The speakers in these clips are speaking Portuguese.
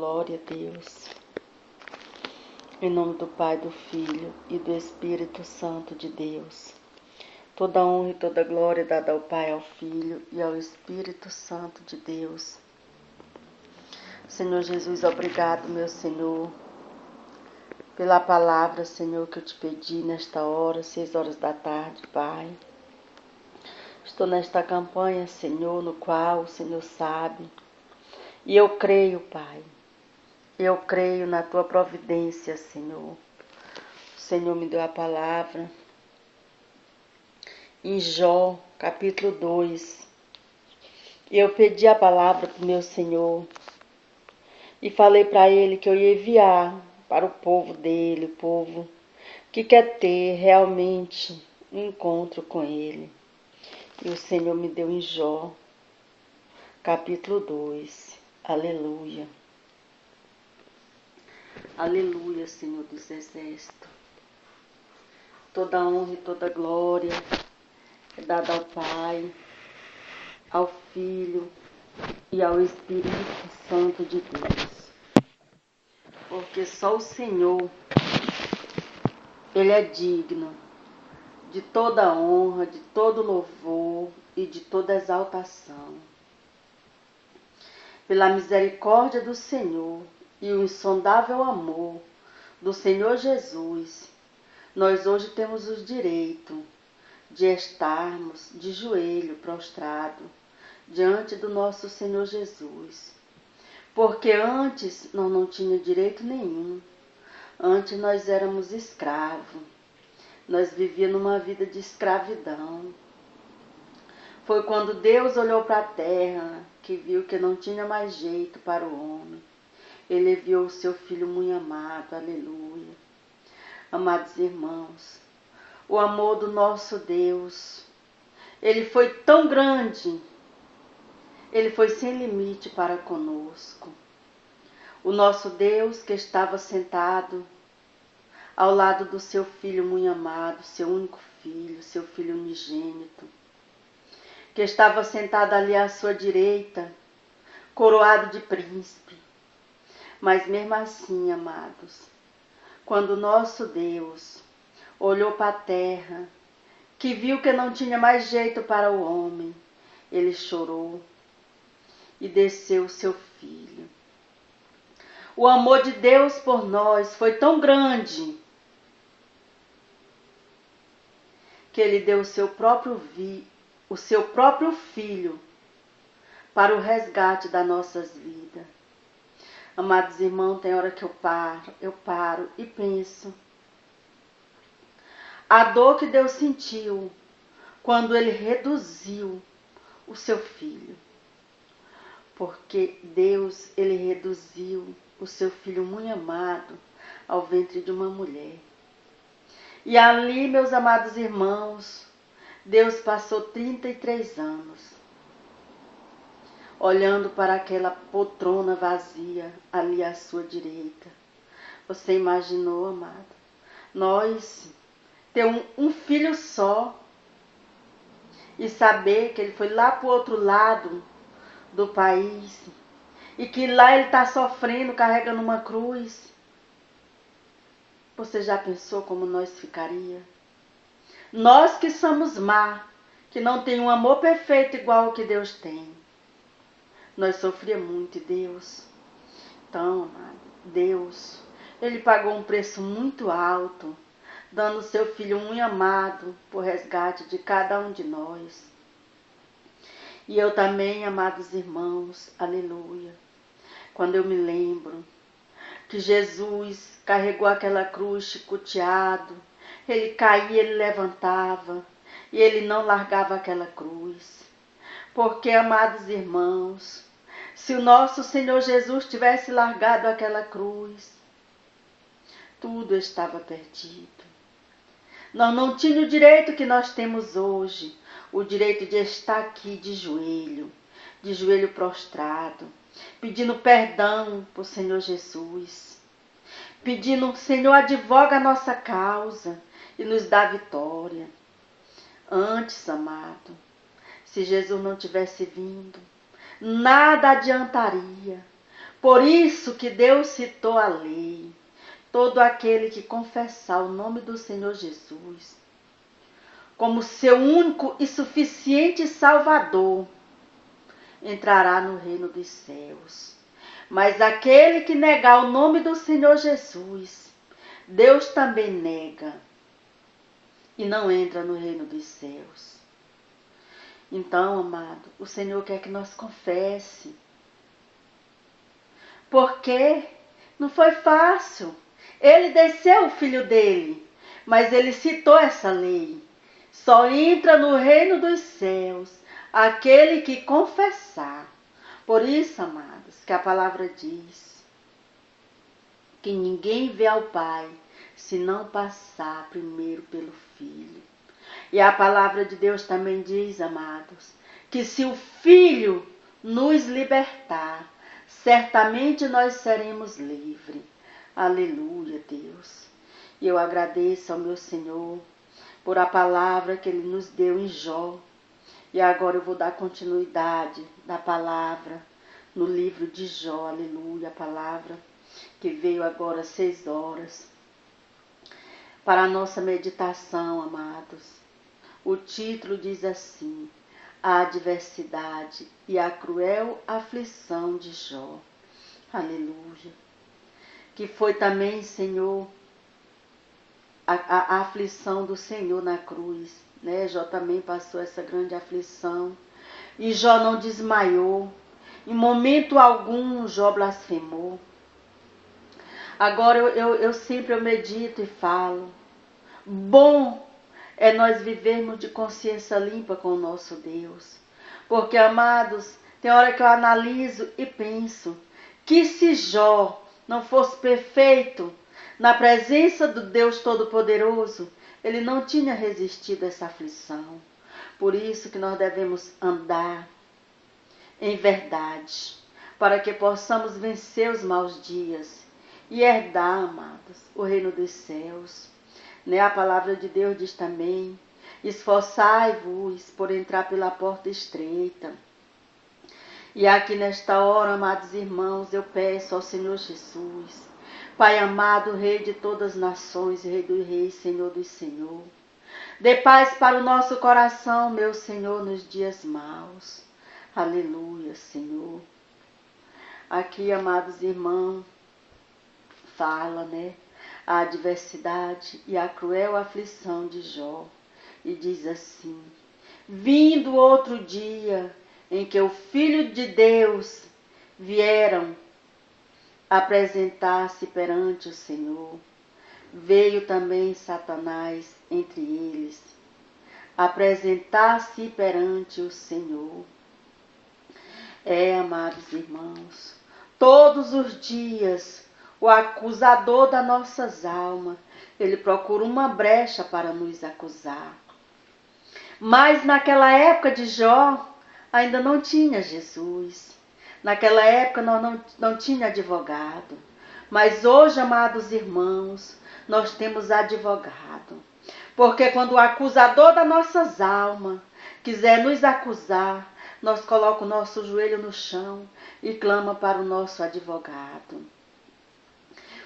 Glória a Deus. Em nome do Pai, do Filho e do Espírito Santo de Deus. Toda honra e toda glória dada ao Pai, ao Filho e ao Espírito Santo de Deus. Senhor Jesus, obrigado, meu Senhor, pela palavra, Senhor, que eu te pedi nesta hora, 6 horas da tarde, Pai. Estou nesta campanha, Senhor, no qual o Senhor sabe. E eu creio, Pai. Eu creio na Tua providência, Senhor. O Senhor me deu a palavra em Jó, capítulo 2. E eu pedi a palavra para o meu Senhor e falei para Ele que eu ia enviar para o povo dele, o povo que quer ter realmente um encontro com Ele. E o Senhor me deu em Jó, capítulo 2. Aleluia. Aleluia, Senhor dos Exércitos. Toda honra e toda glória é dada ao Pai, ao Filho e ao Espírito Santo de Deus. Porque só o Senhor, Ele é digno de toda honra, de todo louvor e de toda exaltação. Pela misericórdia do Senhor e o insondável amor do Senhor Jesus, nós hoje temos o direito de estarmos de joelho prostrado diante do nosso Senhor Jesus. Porque antes nós não tínhamos direito nenhum. Antes nós éramos escravos. Nós vivíamos numa vida de escravidão. Foi quando Deus olhou para a terra que viu que não tinha mais jeito para o homem. Ele enviou o seu Filho muito amado, aleluia. Amados irmãos, o amor do nosso Deus, Ele foi tão grande, Ele foi sem limite para conosco. O nosso Deus que estava sentado ao lado do seu Filho muito amado, seu único Filho, seu Filho unigênito, que estava sentado ali à sua direita, coroado de príncipe. Mas mesmo assim, amados, quando nosso Deus olhou para a terra, que viu que não tinha mais jeito para o homem, Ele chorou e desceu o seu Filho. O amor de Deus por nós foi tão grande que Ele deu o seu próprio Filho para o resgate das nossas vidas. Amados irmãos, tem hora que eu paro e penso. A dor que Deus sentiu quando Ele reduziu o seu Filho. Porque Deus, Ele reduziu o seu Filho muito amado ao ventre de uma mulher. E ali, meus amados irmãos, Deus passou 33 anos olhando para aquela poltrona vazia ali à sua direita. Você imaginou, amado? Nós ter um filho só e saber que ele foi lá para o outro lado do país e que lá ele está sofrendo, carregando uma cruz. Você já pensou como nós ficaria? Nós que somos má, que não tem um amor perfeito igual o que Deus tem. Nós sofríamos muito, Deus. Então, amado, Deus, Ele pagou um preço muito alto, dando o seu Filho muito amado por resgate de cada um de nós. E eu também, amados irmãos, aleluia, quando eu me lembro que Jesus carregou aquela cruz chicoteado, Ele caía, Ele levantava, e Ele não largava aquela cruz. Porque, amados irmãos, se o nosso Senhor Jesus tivesse largado aquela cruz, tudo estava perdido. Nós não tínhamos o direito que nós temos hoje, o direito de estar aqui de joelho prostrado, pedindo perdão para o Senhor Jesus, pedindo, Senhor, advoga a nossa causa e nos dá vitória. Antes, amado, se Jesus não tivesse vindo, nada adiantaria, Por isso que Deus citou a lei. Todo aquele que confessar o nome do Senhor Jesus como seu único e suficiente Salvador, entrará no reino dos céus. Mas aquele que negar o nome do Senhor Jesus, Deus também nega e não entra no reino dos céus. Então, amado, o Senhor quer que nós confesse. Porque não foi fácil. Ele desceu o filho dele, mas ele citou essa lei. Só entra no reino dos céus aquele que confessar. Por isso, amados, que a palavra diz que ninguém vê ao Pai se não passar primeiro pelo Filho. E a palavra de Deus também diz, amados, que se o Filho nos libertar, certamente nós seremos livres. Aleluia, Deus. E eu agradeço ao meu Senhor por a palavra que Ele nos deu em Jó. E agora eu vou dar continuidade da palavra no livro de Jó. Aleluia, a palavra que veio agora às 6 horas. Para a nossa meditação, amados, o título diz assim: a adversidade e a cruel aflição de Jó. Aleluia. Que foi também, Senhor, a aflição do Senhor na cruz, né? Jó também passou essa grande aflição. E Jó não desmaiou. Em momento algum, Jó blasfemou. Agora eu sempre medito e falo: bom é nós vivermos de consciência limpa com o nosso Deus. Porque, amados, tem hora que eu analiso e penso que se Jó não fosse perfeito na presença do Deus Todo-Poderoso, ele não tinha resistido a essa aflição. Por isso que nós devemos andar em verdade, para que possamos vencer os maus dias e herdar, amados, o reino dos céus. Né? A palavra de Deus diz também: esforçai-vos por entrar pela porta estreita. E aqui nesta hora, amados irmãos, eu peço ao Senhor Jesus, Pai amado, Rei de todas as nações, Rei dos reis, Senhor dos senhores, dê paz para o nosso coração, meu Senhor, nos dias maus. Aleluia, Senhor. Aqui, amados irmãos, fala, né? A adversidade e a cruel aflição de Jó. E diz assim: vindo outro dia em que o Filho de Deus vieram apresentar-se perante o Senhor, veio também Satanás entre eles, apresentar-se perante o Senhor. Amados irmãos, todos os dias o acusador das nossas almas, ele procura uma brecha para nos acusar. Mas naquela época de Jó, ainda não tinha Jesus. Naquela época nós não tinha advogado. Mas hoje, amados irmãos, nós temos advogado. Porque quando o acusador das nossas almas quiser nos acusar, nós colocamos o nosso joelho no chão e clama para o nosso advogado.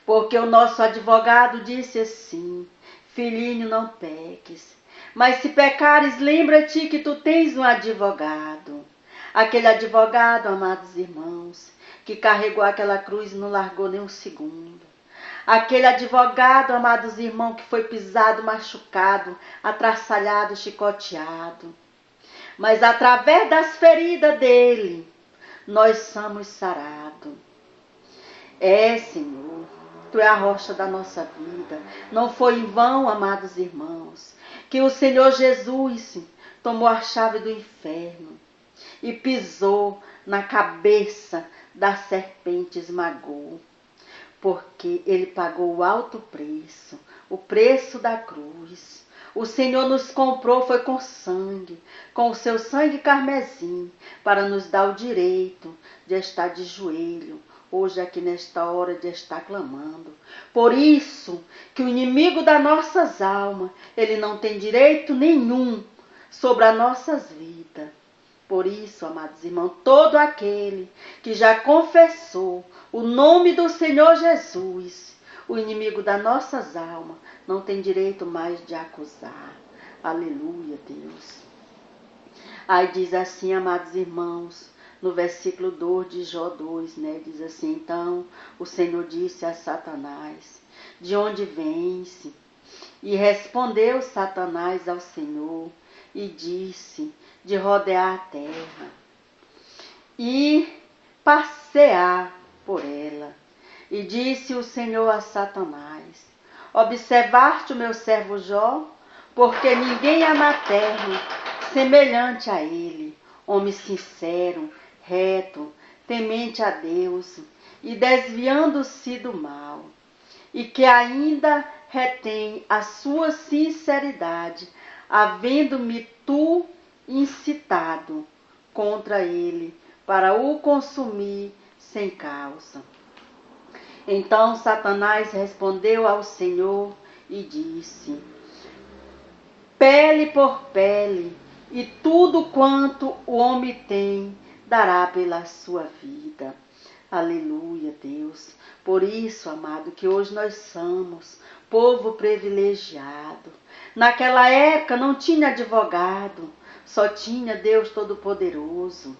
Porque o nosso advogado disse assim: filhinho, não peques. Mas se pecares, lembra-te que tu tens um advogado. Aquele advogado, amados irmãos, que carregou aquela cruz e não largou nem um segundo. Aquele advogado, amados irmãos, que foi pisado, machucado, atraçalhado, chicoteado. Mas através das feridas dele, nós somos sarados. Senhor, tu é a rocha da nossa vida. Não foi em vão, amados irmãos, que o Senhor Jesus tomou a chave do inferno e pisou na cabeça da serpente, esmagou. Porque ele pagou o alto preço, o preço da cruz. O Senhor nos comprou, foi com sangue, com o seu sangue carmesim, para nos dar o direito de estar de joelho, hoje aqui nesta hora de estar clamando. Por isso que o inimigo das nossas almas, ele não tem direito nenhum sobre as nossas vidas. Por isso, amados irmãos, todo aquele que já confessou O nome do Senhor Jesus, o inimigo das nossas almas, não tem direito mais de acusar. Aleluia, Deus. Aí diz assim, amados irmãos, no versículo 2 de Jó 2, né? Diz assim, então o Senhor disse a Satanás, de onde vens? E respondeu Satanás ao Senhor e disse, de rodear a terra e passear por ela. E disse o Senhor a Satanás, observaste o meu servo Jó? Porque ninguém há na terra semelhante a ele, homem sincero, reto, temente a Deus e desviando-se do mal, e que ainda retém a sua sinceridade, havendo-me tu incitado contra ele, para o consumir sem causa. Então Satanás respondeu ao Senhor e disse, pele por pele, e tudo quanto o homem tem, dará pela sua vida. Aleluia, Deus. Por isso, amado, que hoje nós somos povo privilegiado. Naquela época não tinha advogado, só tinha Deus Todo-Poderoso.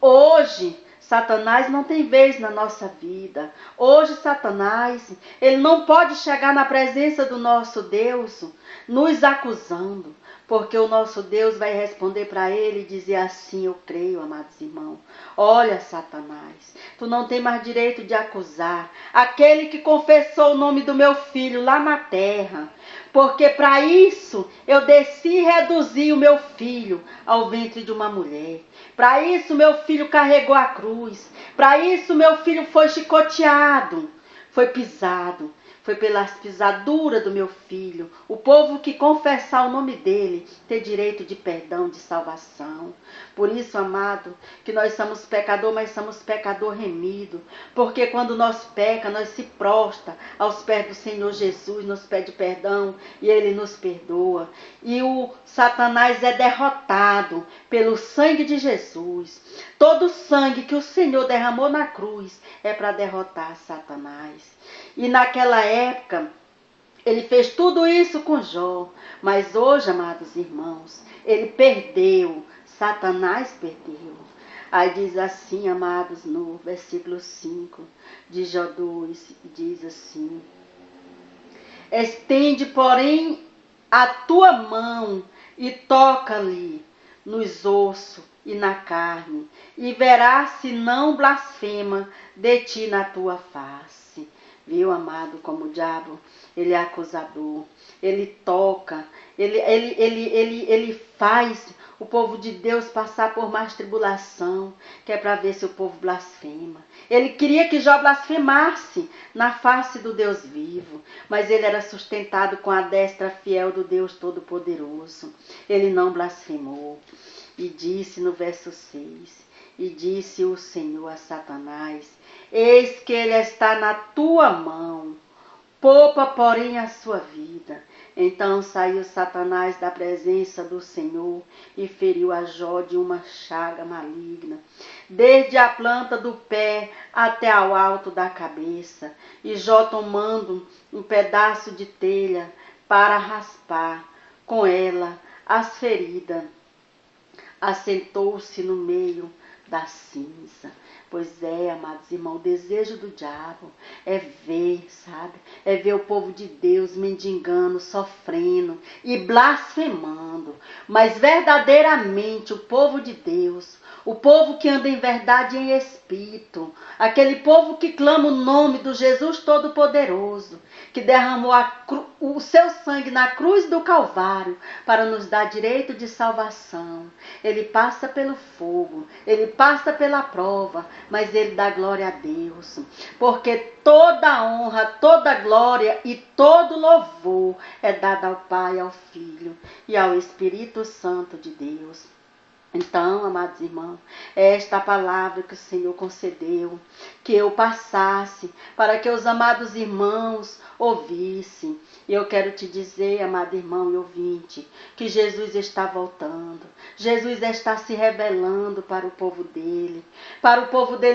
Hoje, Satanás não tem vez na nossa vida. Hoje, Satanás, ele não pode chegar na presença do nosso Deus nos acusando, porque o nosso Deus vai responder para ele e dizer assim, eu creio, amados irmãos. Olha, Satanás, tu não tem mais direito de acusar aquele que confessou o nome do meu filho lá na terra, porque para isso eu desci e reduzi o meu filho ao ventre de uma mulher. Para isso meu filho carregou a cruz. Para isso meu filho foi chicoteado, foi pisado. Foi pelas pisaduras do meu filho. O povo que confessar o nome dele tem direito de perdão, de salvação. Por isso, amado, que nós somos pecador, mas somos pecador remido. Porque quando nós peca, nós se prostra aos pés do Senhor Jesus, nos pede perdão e ele nos perdoa. E o Satanás é derrotado pelo sangue de Jesus. Todo o sangue que o Senhor derramou na cruz é para derrotar Satanás. E naquela época, ele fez tudo isso com Jó. Mas hoje, amados irmãos, ele perdeu. Satanás perdeu. Aí diz assim, amados, no versículo 5 de Jó 2, diz assim, estende, porém, a tua mão e toca-lhe nos ossos e na carne, e verás se não blasfema de ti na tua face. Viu, amado, como o diabo, ele é acusador, ele toca, ele faz o povo de Deus passar por mais tribulação, que é para ver se o povo blasfema. Ele queria que Jó blasfemasse na face do Deus vivo, mas ele era sustentado com a destra fiel do Deus Todo-Poderoso. Ele não blasfemou. E disse no verso 6, e disse o Senhor a Satanás, eis que ele está na tua mão, poupa, porém, a sua vida. Então saiu Satanás da presença do Senhor e feriu a Jó de uma chaga maligna, desde a planta do pé até ao alto da cabeça. E Jó, tomando um pedaço de telha para raspar com ela as feridas, assentou-se no meio da cinza. Pois é, amados irmãos, o desejo do diabo é ver, sabe? É ver o povo de Deus mendigando, sofrendo e blasfemando. Mas verdadeiramente o povo de Deus, o povo que anda em verdade e em espírito, aquele povo que clama o nome do Jesus Todo-Poderoso, que derramou o seu sangue na cruz do Calvário para nos dar direito de salvação. Ele passa pelo fogo, ele passa pela prova, mas ele dá glória a Deus, porque toda honra, toda glória e todo louvor é dado ao Pai, ao Filho e ao Espírito Santo de Deus. Então, amados irmãos, é esta palavra que o Senhor concedeu, que eu passasse, para que os amados irmãos ouvissem. E eu quero te dizer, amado irmão e ouvinte, que Jesus está voltando. Jesus está se revelando para o povo dele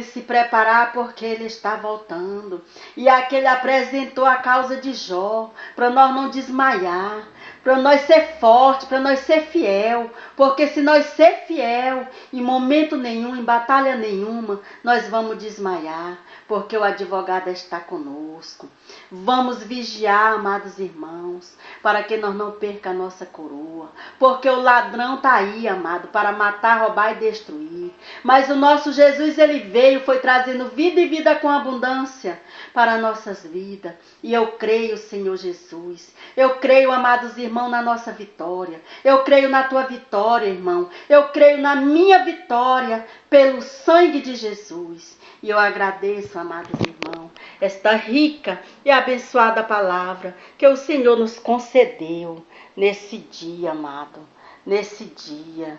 se preparar, porque ele está voltando. E aqui ele apresentou a causa de Jó, para nós não desmaiar, para nós ser forte, para nós ser fiel, porque se nós ser fiel, em momento nenhum, em batalha nenhuma, nós vamos desmaiar, porque o advogado está conosco. Vamos vigiar, amados irmãos, para que nós não perca a nossa coroa, porque o ladrão está aí, amado, para matar, roubar e destruir. Mas o nosso Jesus, ele veio, foi trazendo vida e vida com abundância para nossas vidas. E eu creio, Senhor Jesus, eu creio, amados irmãos, na nossa vitória. Eu creio na tua vitória, irmão. Eu creio na minha vitória pelo sangue de Jesus. E eu agradeço, amados irmãos, esta rica e abençoada palavra que o Senhor nos concedeu nesse dia, amado, nesse dia.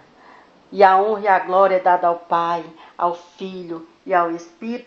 E a honra e a glória é dada ao Pai, ao Filho e ao Espírito